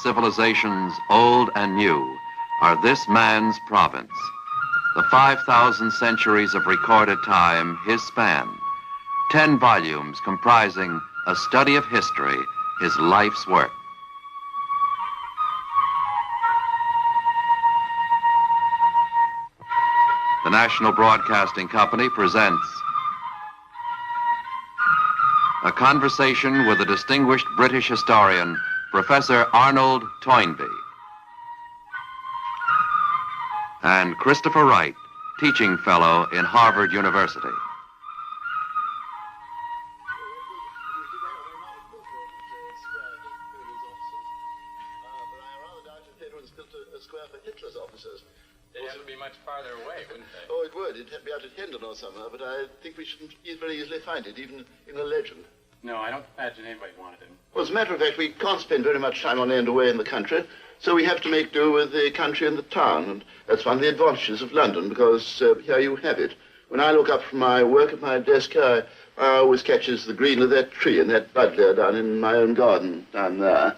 civilizations, old and new, are this man's province. The 5,000 centuries of recorded time, his span. 10 volumes comprising a study of history, his life's work. The National Broadcasting Company presents a conversation with the distinguished British historian, Professor Arnold Toynbee, and Christopher Wright, teaching fellow in Harvard University. They'd have to be much farther away, wouldn't they? Oh, it would. It'd be out at Hendon or somewhere, but I think we shouldn't very easily find it, even in a legend. No, I don't imagine anybody wanted him. Well, as a matter of fact, we can't spend very much time on end away in the country, so we have to make do with the country and the town, and that's one of the advantages of London, because here you have it. When I look up from my work at my desk here, I always catches the green of that tree and that bud there down in my own garden down there.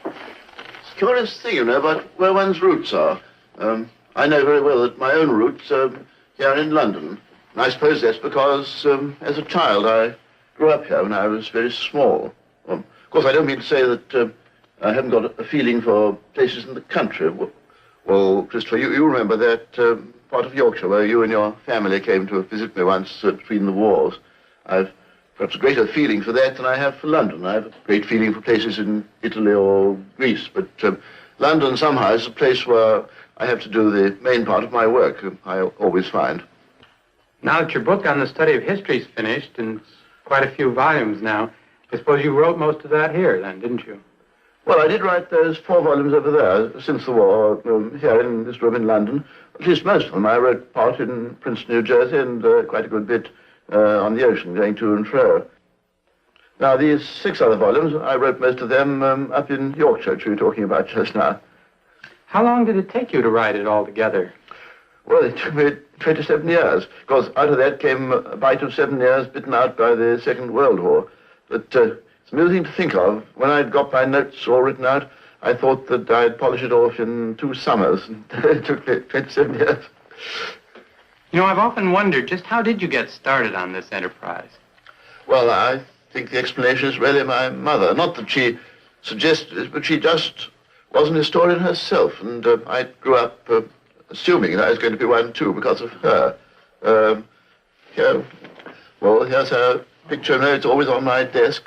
It's a curious thing, you know, about where one's roots are. I know very well that my own roots are here in London. And I suppose that's because, as a child, I grew up here when I was very small. Of course, I don't mean to say that I haven't got a feeling for places in the country. Well, Christopher, you remember that part of Yorkshire where you and your family came to visit me once between the wars. I've perhaps a greater feeling for that than I have for London. I have a great feeling for places in Italy or Greece, but London somehow is a place where I have to do the main part of my work, I always find. Now that your book on the study of history is finished, and it's quite a few volumes now, I suppose you wrote most of that here then, didn't you? Well, I did write those 4 volumes over there since the war, here in this room in London. At least most of them. I wrote part in Princeton, New Jersey, and quite a good bit on the ocean, going to and fro. Now, these 6 other volumes, I wrote most of them up in Yorkshire, which we were talking about just now. How long did it take you to write it all together? Well, it took me 27 years, because out of that came a bite of 7 years bitten out by the Second World War. But it's amusing to think of. When I'd got my notes all written out, I thought that I'd polish it off in 2 summers, and it took me 27 years. You know, I've often wondered, just how did you get started on this enterprise? Well, I think the explanation is really my mother. Not that she suggested it, but she just was an historian herself, and I grew up assuming that I was going to be one too because of her. Here's her picture. No, it's always on my desk,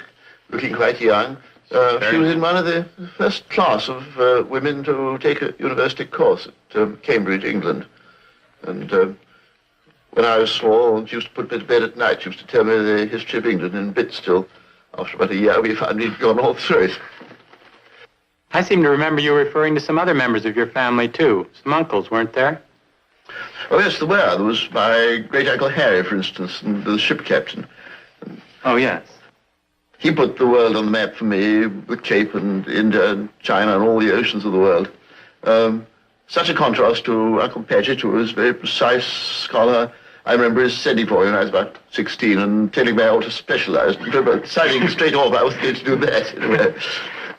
looking quite young. She was in one of the first class of women to take a university course at Cambridge, England. And when I was small, she used to put me to bed at night. She used to tell me the history of England in bits till, after about a year, we found we'd gone all through it. I seem to remember you referring to some other members of your family, too. Some uncles, weren't there? Oh, yes, there were. There was my great-uncle Harry, for instance, and the ship captain. Oh, yes. He put the world on the map for me, the Cape and India and China and all the oceans of the world. Such a contrast to Uncle Paget, who was a very precise scholar. I remember his sending for me when I was about 16 and telling me I ought to specialize. But deciding straight off I was going to do that, anyway.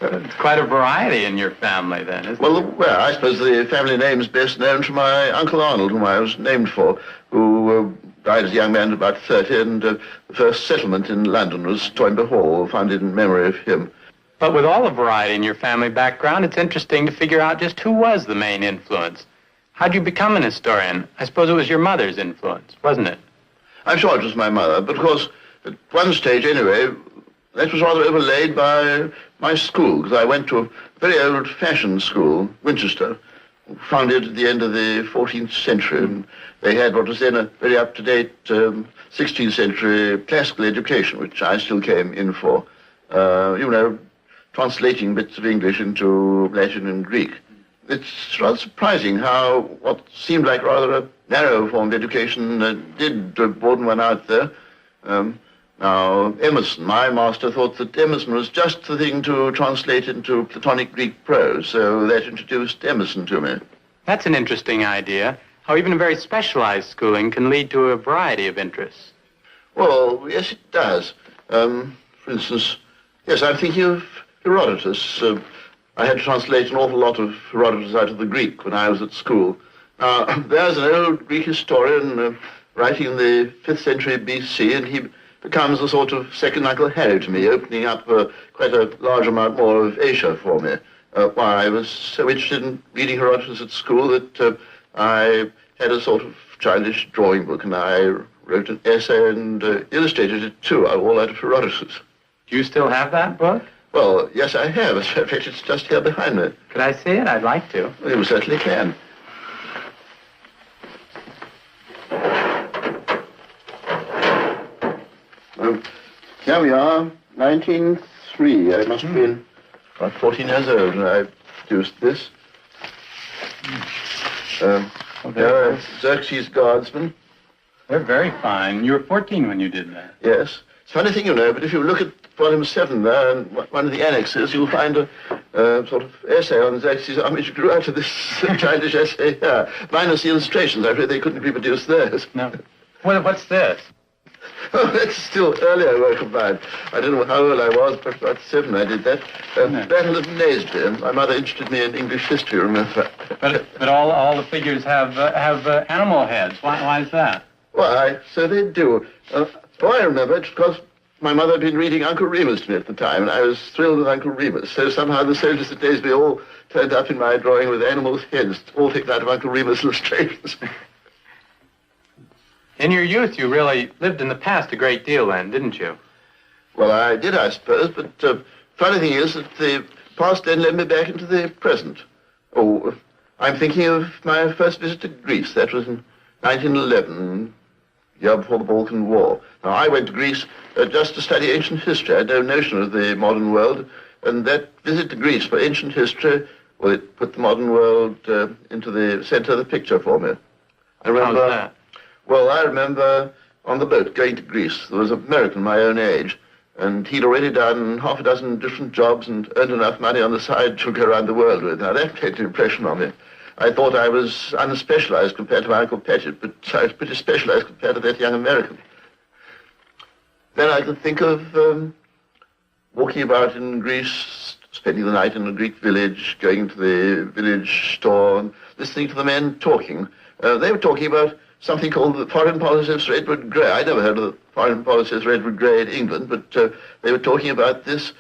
It's quite a variety in your family, then, isn't it? Well, I suppose the family name is best known to my Uncle Arnold, whom I was named for, who died as a young man at about 30, and the first settlement in London was Toynbee Hall, founded in memory of him. But with all the variety in your family background, it's interesting to figure out just who was the main influence. How'd you become an historian? I suppose it was your mother's influence, wasn't it? I'm sure it was my mother, but of course, at one stage anyway, that was rather overlaid by my school, because I went to a very old-fashioned school, Winchester, founded at the end of the 14th century, and they had what was then a very up-to-date 16th century classical education, which I still came in for, translating bits of English into Latin and Greek. It's rather surprising how what seemed like rather a narrow form of education did broaden one out there. Now, Emerson, my master, thought that Emerson was just the thing to translate into Platonic Greek prose, so that introduced Emerson to me. That's an interesting idea, how even a very specialized schooling can lead to a variety of interests. Well, yes, it does. For instance, yes, I'm thinking of Herodotus. I had to translate an awful lot of Herodotus out of the Greek when I was at school. There's an old Greek historian writing in the 5th century BC, and he becomes a sort of second Uncle Harry to me, opening up quite a large amount more of Asia for me. Why, I was so interested in reading Herodotus at school that I had a sort of childish drawing book, and I wrote an essay and illustrated it too, all out of Herodotus. Do you still have that book? Well, yes, I have. As a matter of fact, it's just here behind me. Could I see it? I'd like to. Well, you certainly can. Here we are, 1903. I must have been about 14 years old when I produced this. Xerxes' Guardsman. They're very fine. You were 14 when you did that. Yes. It's a funny thing, you know, but if you look at volume 7 there, and one of the annexes, you'll find a sort of essay on Xerxes' army which grew out of this childish essay here. Minus the illustrations. I'm afraid they couldn't reproduce theirs. No. What's this? Oh, that's still earlier work of mine. I don't know how old I was, but about 7 I did that. Battle of Naseby. My mother interested me in English history, remember? But all the figures have animal heads. Why is that? Why, so they do. I remember it because my mother had been reading Uncle Remus to me at the time, and I was thrilled with Uncle Remus. So somehow the soldiers at Naseby all turned up in my drawing with animals' heads, all taken out of Uncle Remus' illustrations. In your youth, you really lived in the past a great deal then, didn't you? Well, I did, I suppose, but funny thing is that the past then led me back into the present. Oh, I'm thinking of my first visit to Greece. That was in 1911, year before the Balkan War. Now, I went to Greece just to study ancient history. I had no notion of the modern world, and that visit to Greece for ancient history, well, it put the modern world into the center of the picture for me. I remember. How's that? Well, I remember on the boat going to Greece. There was an American my own age, and he'd already done half a dozen different jobs and earned enough money on the side to go around the world with. Now, that made an impression on me. I thought I was unspecialized compared to my Uncle Paget, but I was pretty specialized compared to that young American. Then I could think of walking about in Greece, spending the night in a Greek village, going to the village store, and listening to the men talking. They were talking about something called the foreign policy of Sir Edward Grey. I never heard of the foreign policy of Sir Edward Grey in England, but they were talking about this,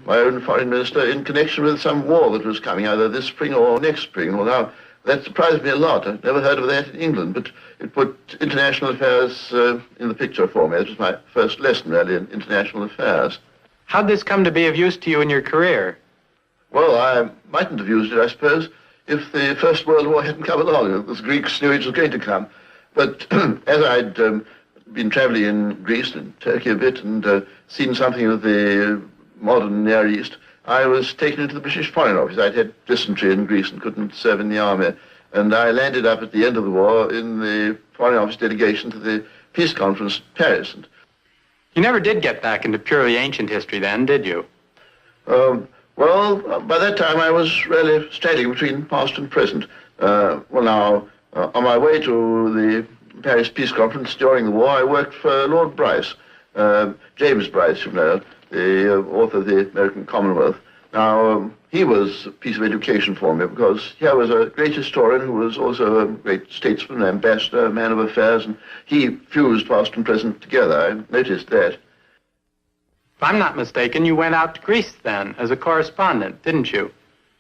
my own foreign minister, in connection with some war that was coming, either this spring or next spring. Well, now, that surprised me a lot. I'd never heard of that in England, but it put international affairs in the picture for me. It was my first lesson, really, in international affairs. How'd this come to be of use to you in your career? Well, I mightn't have used it, I suppose, if the First World War hadn't come along. The Greeks knew it was going to come. But as I'd been traveling in Greece and Turkey a bit and seen something of the modern Near East, I was taken into the British Foreign Office. I'd had dysentery in Greece and couldn't serve in the army. And I landed up at the end of the war in the Foreign Office delegation to the peace conference in Paris. And you never did get back into purely ancient history then, did you? Well, by that time I was really straddling between past and present. On my way to the Paris Peace Conference during the war, I worked for Lord Bryce, James Bryce, you know, the author of the American Commonwealth. Now, he was a piece of education for me because here was a great historian who was also a great statesman, ambassador, man of affairs, and he fused past and present together. I noticed that. If I'm not mistaken, you went out to Greece then as a correspondent, didn't you?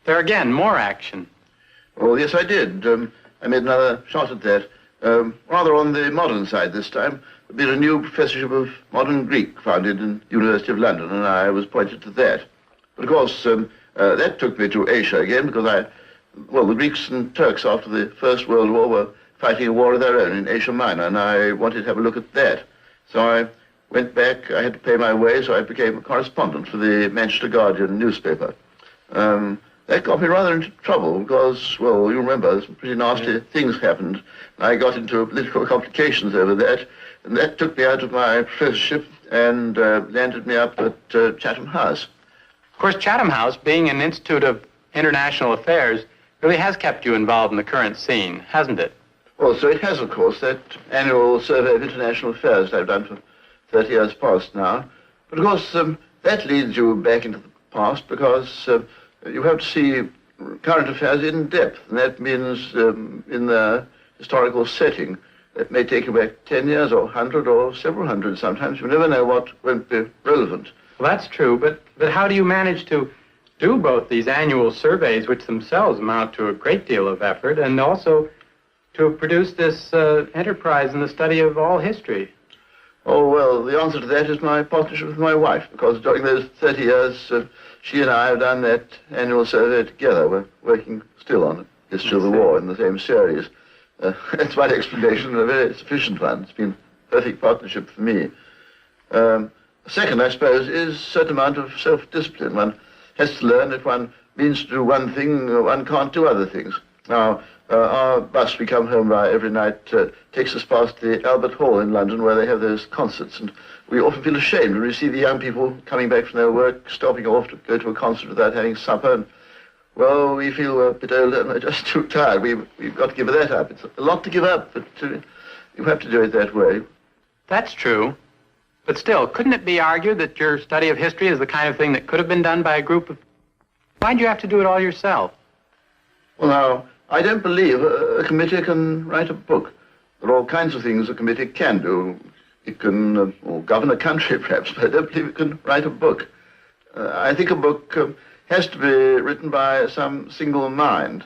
There again, more action. Oh, yes, I did. I made another shot at that. Rather on the modern side this time. There'd been a new professorship of modern Greek founded in the University of London, and I was appointed to that. But of course, that took me to Asia again because the Greeks and Turks after the First World War were fighting a war of their own in Asia Minor, and I wanted to have a look at that. So I went back. I had to pay my way, so I became a correspondent for the Manchester Guardian newspaper. That got me rather into trouble because, well, you remember, some pretty nasty things happened. I got into political complications over that, and that took me out of my professorship and landed me up at Chatham House. Of course, Chatham House, being an institute of international affairs, really has kept you involved in the current scene, hasn't it? Well, so it has, of course, that annual survey of international affairs that I've done for 30 years past now. But, of course, that leads you back into the past because you have to see current affairs in depth, and that means in the historical setting. It may take you back 10 years or 100 or several hundred sometimes. You never know what won't be relevant. Well, that's true, but how do you manage to do both these annual surveys, which themselves amount to a great deal of effort, and also to produce this enterprise in the study of all history? Oh, well, the answer to that is my partnership with my wife, because during those 30 years, she and I have done that annual survey together. We're working still on History of the War in the same series. That's my explanation, a very sufficient one. It's been a perfect partnership for me. Second, I suppose, is a certain amount of self-discipline. One has to learn if one means to do one thing, one can't do other things. Now, our bus we come home by every night takes us past the Albert Hall in London where they have those concerts, and we often feel ashamed when we see the young people coming back from their work, stopping off to go to a concert without having supper, and, well, we feel a bit older and we're just too tired. We've got to give that up. It's a lot to give up, but you have to do it that way. That's true. But still, couldn't it be argued that your study of history is the kind of thing that could have been done by a group of... Why'd you have to do it all yourself? Well, now, I don't believe a committee can write a book. There are all kinds of things a committee can do. It can govern a country, perhaps, but I don't believe it can write a book. I think a book has to be written by some single mind.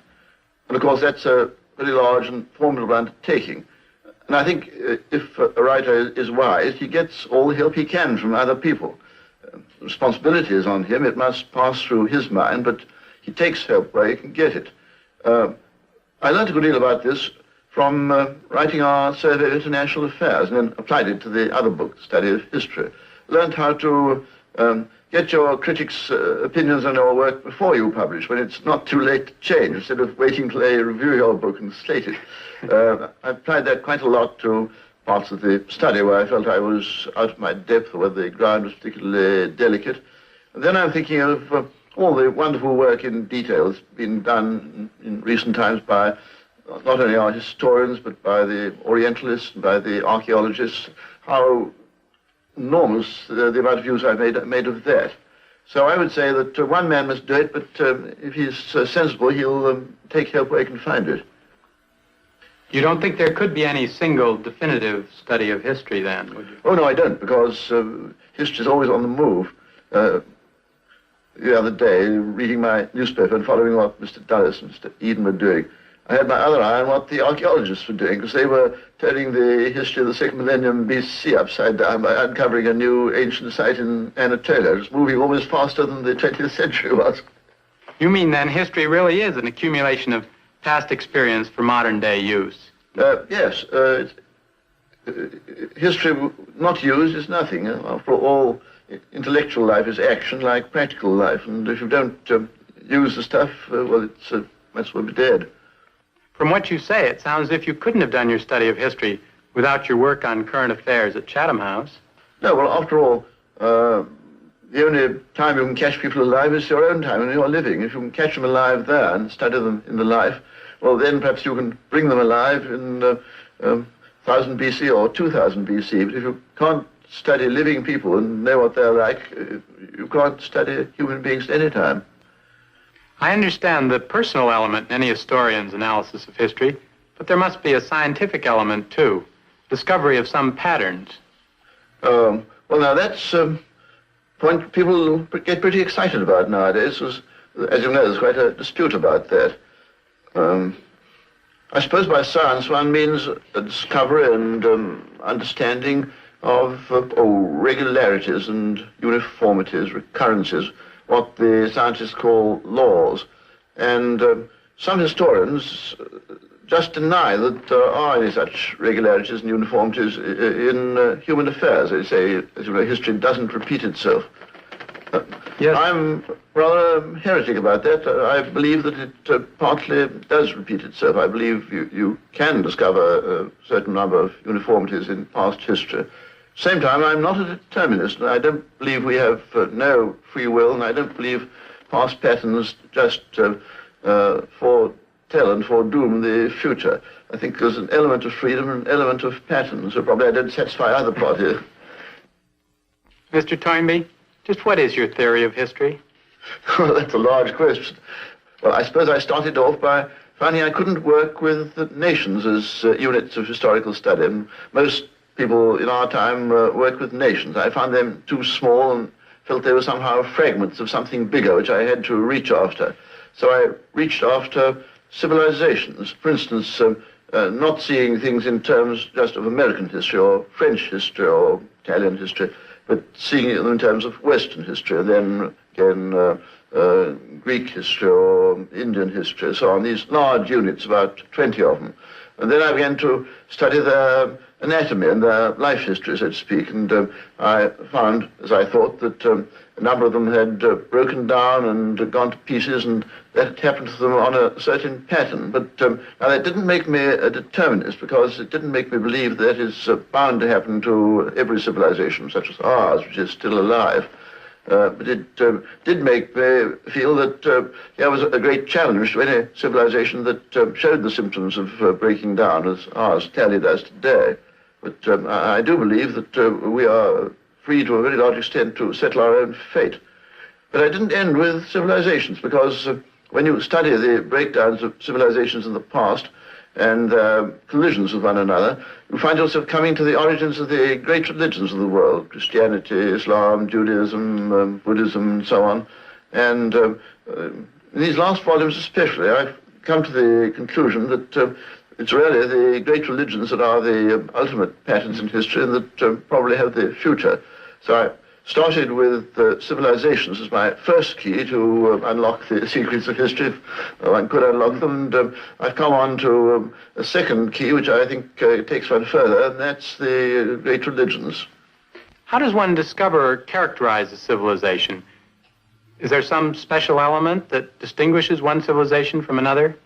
And, of course, that's a very large and formidable undertaking. And I think if a writer is wise, he gets all the help he can from other people. Responsibility is on him. It must pass through his mind, but he takes help where he can get it. I learned a good deal about this from writing our Survey of International Affairs and then applied it to the other book, Study of History. Learned how to get your critics' opinions on your work before you publish, when it's not too late to change, instead of waiting till they review your book and slate it. I applied that quite a lot to parts of the study where I felt I was out of my depth or where the ground was particularly delicate. And then I'm thinking of all the wonderful work in detail that's been done in recent times by not only our historians, but by the Orientalists and by the archaeologists, how enormous the amount of use I've made of that. So I would say that one man must do it, but if he's sensible, he'll take help where he can find it. You don't think there could be any single definitive study of history then, would you? Oh, no, I don't, because history is always on the move. The other day, reading my newspaper and following what Mr. Dulles and Mr. Eden were doing, I had my other eye on what the archaeologists were doing, because they were turning the history of the second millennium BC upside down by uncovering a new ancient site in Anatolia. It was moving almost faster than the 20th century was. You mean then history really is an accumulation of past experience for modern day use? Yes. History not used is nothing. After all, intellectual life is action like practical life, and if you don't use the stuff, well, it's might as well be dead. From what you say, it sounds as if you couldn't have done your study of history without your work on current affairs at Chatham House. No, well, after all, the only time you can catch people alive is your own time when you're living. If you can catch them alive there and study them in the life, well, then perhaps you can bring them alive in 1000 BC or 2000 BC. But if you can't study living people and know what they're like, you can't study human beings at any time. I understand the personal element in any historian's analysis of history, but there must be a scientific element, too. Discovery of some patterns. Well, now, that's a point people get pretty excited about nowadays. As you know, there's quite a dispute about that. I suppose by science one means a discovery and understanding of regularities and uniformities, recurrences, what the scientists call laws. And some historians just deny that there are any such regularities and uniformities in human affairs. They say, as you know, history doesn't repeat itself. Yes. I'm rather a heretic about that. I believe that it partly does repeat itself. I believe you can discover a certain number of uniformities in past history. Same time, I'm not a determinist. I don't believe we have no free will, and I don't believe past patterns just foretell and foredoom the future. I think there's an element of freedom and an element of pattern, so probably I don't satisfy either party. Mr. Toynbee, just what is your theory of history? Well, that's a large question. Well, I suppose I started off by finding I couldn't work with nations as units of historical study. And most people in our time work with nations. I found them too small and felt they were somehow fragments of something bigger, which I had to reach after. So I reached after civilizations. For instance, not seeing things in terms just of American history or French history or Italian history, but seeing them in terms of Western history, and then again Greek history or Indian history, and so on, these large units, about 20 of them. And then I began to study their anatomy and their life history, so to speak, and I found, as I thought, that a number of them had broken down and gone to pieces, and that had happened to them on a certain pattern. But now that didn't make me a determinist, because it didn't make me believe that is bound to happen to every civilization, such as ours, which is still alive. But it did make me feel that there was a great challenge to any civilization that showed the symptoms of breaking down, as ours clearly does today. But I do believe that we are free to a very large extent to settle our own fate. But I didn't end with civilizations, because when you study the breakdowns of civilizations in the past and collisions with one another, you find yourself coming to the origins of the great religions of the world: Christianity, Islam, Judaism, Buddhism, and so on. And in these last volumes especially, I've come to the conclusion that it's really the great religions that are the ultimate patterns in history and that probably have the future. So I started with civilizations as my first key to unlock the secrets of history, if one could unlock them. And I've come on to a second key, which I think takes one further, and that's the great religions. How does one discover or characterize a civilization? Is there some special element that distinguishes one civilization from another?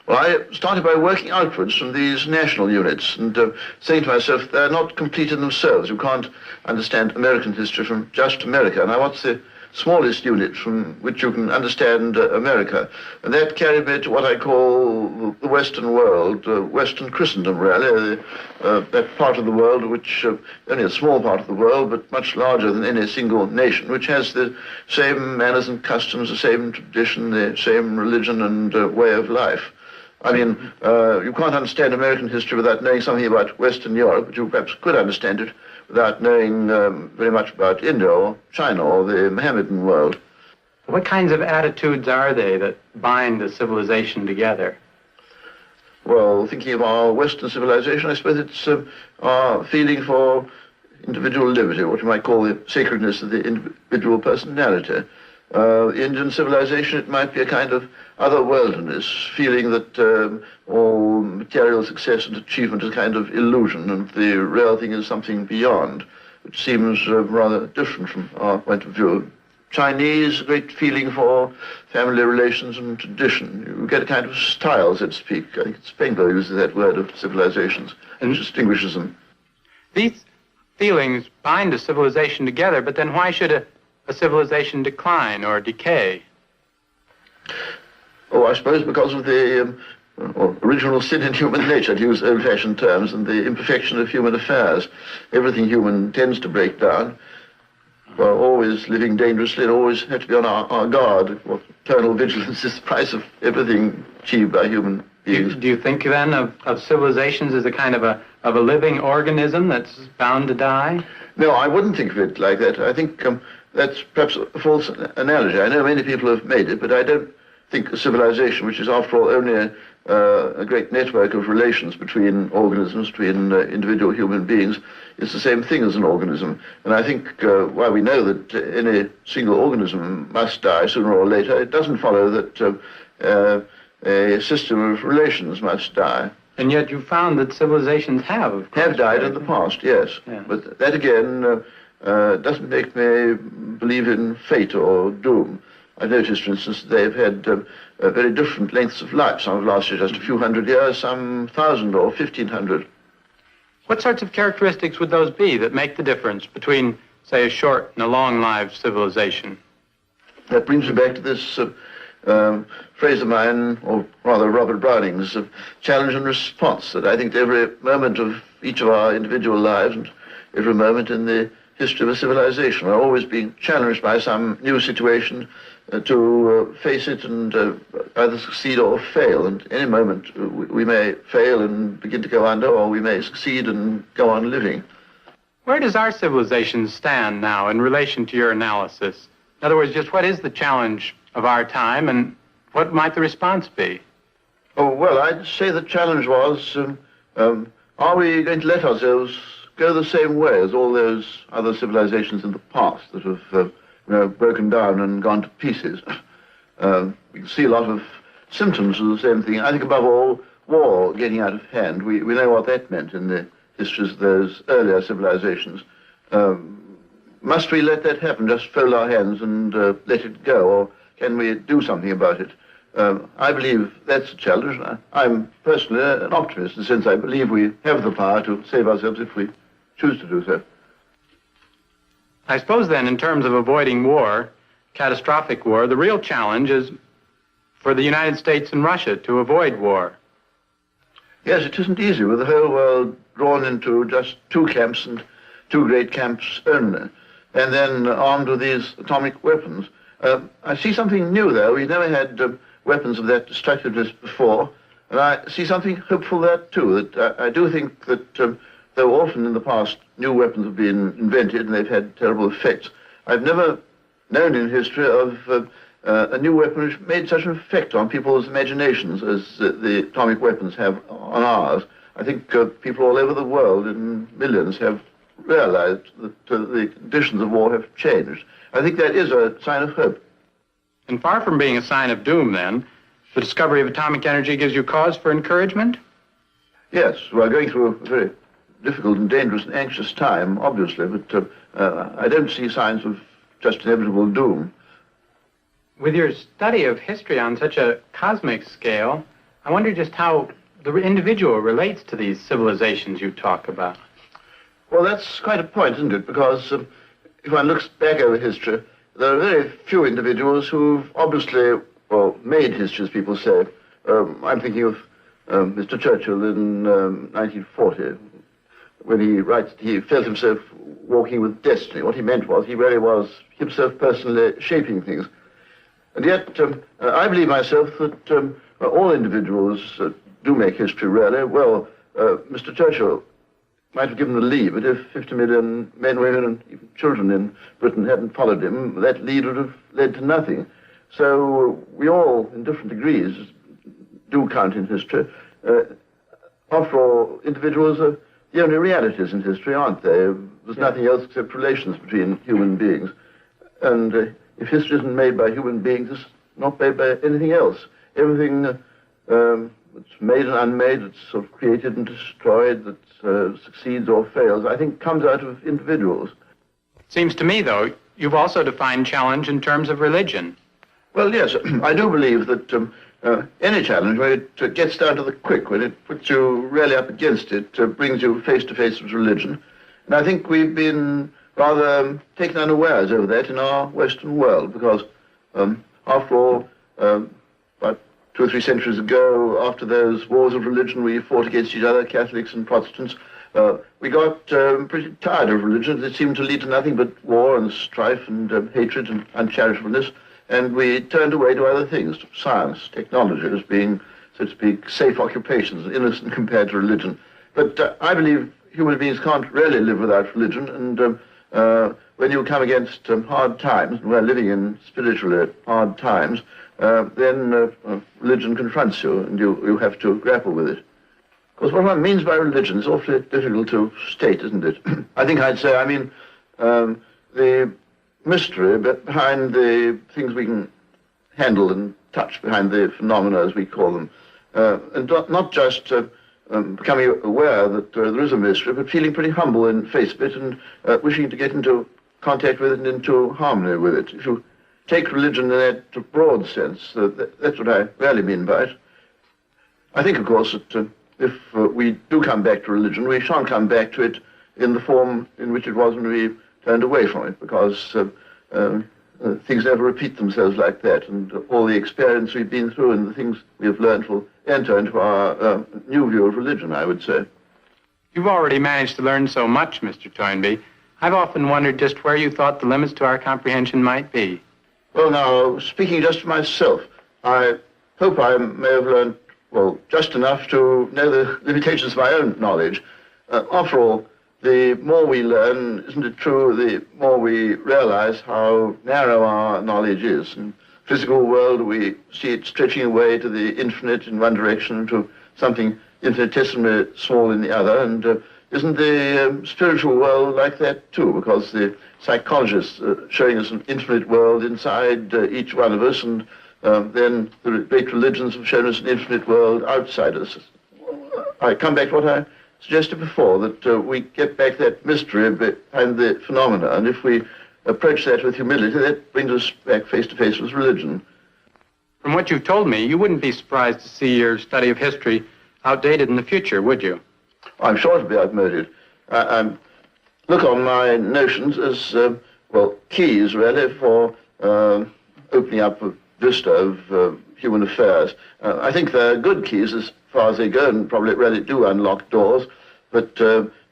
Well, I started by working outwards from these national units and saying to myself, they're not complete in themselves. You can't understand American history from just America. Now, what's the smallest unit from which you can understand America? And that carried me to what I call the Western world, Western Christendom, really, that part of the world which, only a small part of the world, but much larger than any single nation, which has the same manners and customs, the same tradition, the same religion and way of life. I mean, you can't understand American history without knowing something about Western Europe, but you perhaps could understand it without knowing very much about India or China or the Mohammedan world. What kinds of attitudes are they that bind a civilization together? Well, thinking of our Western civilization, I suppose it's our feeling for individual liberty, what you might call the sacredness of the individual personality. Indian civilization, it might be a kind of otherworldliness, feeling that all material success and achievement is a kind of illusion, and the real thing is something beyond, which seems rather different from our point of view. Chinese, a great feeling for family relations and tradition. You get a kind of style, so to speak. I think Spengler uses that word of civilizations, and distinguishes them. These feelings bind a civilization together, but then why should a civilization decline or decay? Oh, I suppose because of the original sin in human nature, to use old-fashioned terms, and the imperfection of human affairs. Everything human tends to break down. We're always living dangerously and always have to be on our guard. What eternal vigilance is the price of everything achieved by human beings. Do you think then of civilizations as a kind of a living organism that's bound to die? No, I wouldn't think of it like that. I think that's perhaps a false analogy. I know many people have made it, but I don't think a civilization, which is after all only a great network of relations between organisms, between individual human beings, is the same thing as an organism. And I think while we know that any single organism must die sooner or later, it doesn't follow that a system of relations must die. And yet you found that civilizations have, of course. Have died in the past, yes. Yeah. But that again doesn't make me believe in fate or doom. I've noticed, for instance, they've had very different lengths of life. Some have lasted just a few hundred years, some 1,000 or 1,500. What sorts of characteristics would those be that make the difference between, say, a short and a long-lived civilization? That brings me back to this phrase of mine, or rather Robert Browning's, challenge and response, that I think every moment of each of our individual lives and every moment in the history of a civilization. We're always being challenged by some new situation to face it and either succeed or fail. And any moment we may fail and begin to go under, or we may succeed and go on living. Where does our civilization stand now in relation to your analysis? In other words, just what is the challenge of our time, and what might the response be? Oh, well, I'd say the challenge was, are we going to let ourselves go the same way as all those other civilizations in the past that have broken down and gone to pieces? We can see a lot of symptoms of the same thing. I think above all, war getting out of hand. We know what that meant in the histories of those earlier civilizations. Must we let that happen, just fold our hands and let it go, or can we do something about it? I believe that's a challenge. I'm personally an optimist, in the sense I believe we have the power to save ourselves if we choose to do so. I suppose then, in terms of avoiding war, catastrophic war, the real challenge is for the United States and Russia to avoid war. Yes, it isn't easy with the whole world drawn into just two camps, and two great camps only, and then armed with these atomic weapons. I see something new, though. We never had weapons of that destructiveness before, and I see something hopeful there, too. That I do think that though often in the past new weapons have been invented and they've had terrible effects, I've never known in history of a new weapon which made such an effect on people's imaginations as the atomic weapons have on ours. I think people all over the world, in millions, have realized that the conditions of war have changed. I think that is a sign of hope. And far from being a sign of doom, then, the discovery of atomic energy gives you cause for encouragement? Yes, we're going through a very difficult and dangerous and anxious time, obviously, but I don't see signs of just inevitable doom. With your study of history on such a cosmic scale, I wonder just how the individual relates to these civilizations you talk about. Well, that's quite a point, isn't it? Because if one looks back over history, there are very few individuals who've obviously, well, made history, as people say. I'm thinking of Mr. Churchill in 1940, when he writes that he felt himself walking with destiny. What he meant was he really was himself personally shaping things. And yet, I believe myself that all individuals do make history, really. Well, Mr. Churchill might have given the lead, but if 50 million men, women, and even children in Britain hadn't followed him, that lead would have led to nothing. So we all, in different degrees, do count in history. After all, individuals are the only realities in history, aren't they? There's nothing else except relations between human beings. And if history isn't made by human beings, it's not made by anything else. Everything that's made and unmade, that's sort of created and destroyed, that succeeds or fails, I think comes out of individuals. Seems to me, though, you've also defined challenge in terms of religion. Well, yes, I do believe that any challenge, when it gets down to the quick, when it puts you really up against it, brings you face to face with religion. And I think we've been rather taken unawares over that in our Western world, because after all, about 2 or 3 centuries ago, after those wars of religion, we fought against each other, Catholics and Protestants. We got pretty tired of religion. It seemed to lead to nothing but war and strife and hatred and uncharitableness. And we turned away to other things, to science, technology, as being, so to speak, safe occupations, innocent compared to religion. But I believe human beings can't really live without religion. And when you come against hard times, and we're living in spiritually hard times, then religion confronts you, and you have to grapple with it. Of course, what one means by religion is awfully difficult to state, isn't it? I think I'd say, the mystery behind the things we can handle and touch, behind the phenomena, as we call them, and not just becoming aware that there is a mystery, but feeling pretty humble in face of it and wishing to get into contact with it and into harmony with it. If you take religion in that broad sense, that's what I really mean by it. I think, of course, that if we do come back to religion, we shan't come back to it in the form in which it was when we turned away from it, because things never repeat themselves like that, and all the experience we've been through and the things we have learned will enter into our new view of religion, I would say. You've already managed to learn so much, Mr. Toynbee. I've often wondered just where you thought the limits to our comprehension might be. Well, now, speaking just for myself, I hope I may have learned, well, just enough to know the limitations of my own knowledge. After all, the more we learn, isn't it true, the more we realize how narrow our knowledge is. In the physical world, we see it stretching away to the infinite in one direction, to something infinitesimally small in the other, and isn't the spiritual world like that too? Because the psychologists are showing us an infinite world inside each one of us, and then the great religions have shown us an infinite world outside us. I come back to what I suggested before, that we get back that mystery behind the phenomena, and if we approach that with humility, that brings us back face to face with religion. From what you've told me, you wouldn't be surprised to see your study of history outdated in the future, would you? I'm sure it'll be outmoded. I look on my notions as, well, keys, really, for opening up a vista of human affairs. I think they're good keys as far as they go, and probably really do unlock doors, but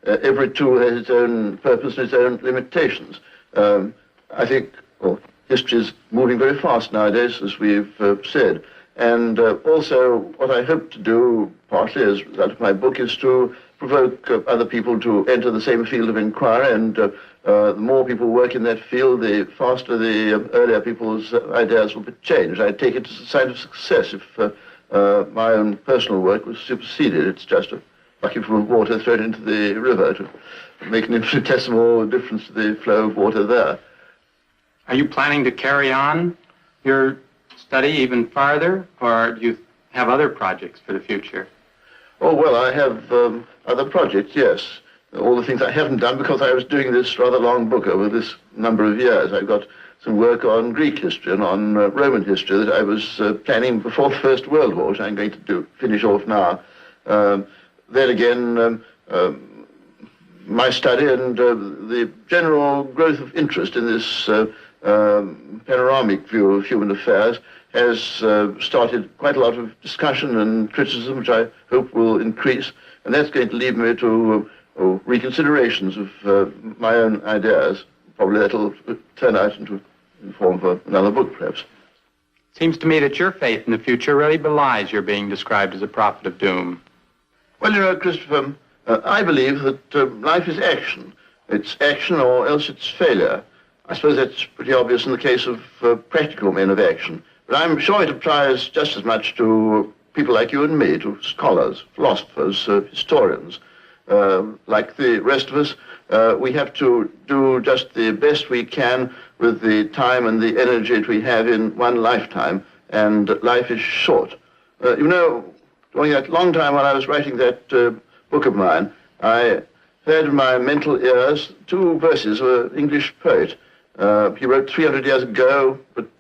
every tool has its own purpose and its own limitations. I think, well, history is moving very fast nowadays, as we've said. And also, what I hope to do, partly as a result of my book, is to provoke other people to enter the same field of inquiry. And the more people work in that field, the faster the earlier people's ideas will be changed. I take it as a sign of success if my own personal work was superseded. It's just a bucket full of water thrown into the river to make an infinitesimal difference to the flow of water there. Are you planning to carry on your study even farther, or do you have other projects for the future? Oh, well, I have other projects, yes. All the things I haven't done because I was doing this rather long book over this number of years. I've got some work on Greek history and on Roman history that I was planning before the First World War, which I'm going to finish off now. Then again, my study and the general growth of interest in this panoramic view of human affairs has started quite a lot of discussion and criticism, which I hope will increase, and that's going to lead me to reconsiderations of my own ideas. Probably that'll turn out into form for another book, perhaps. Seems to me that your faith in the future really belies your being described as a prophet of doom. Well, you know, Christopher, I believe that life is action. It's action or else it's failure. I suppose that's pretty obvious in the case of practical men of action. But I'm sure it applies just as much to people like you and me, to scholars, philosophers, historians. Like the rest of us, we have to do just the best we can with the time and the energy that we have in one lifetime, and life is short. You know, during that long time when I was writing that book of mine, I heard in my mental ears two verses of an English poet. He wrote 300 years ago, but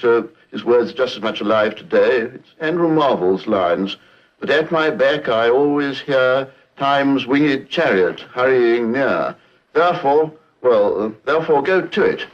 his words are just as much alive today. It's Andrew Marvell's lines. But at my back I always hear time's winged chariot hurrying near. Therefore go to it.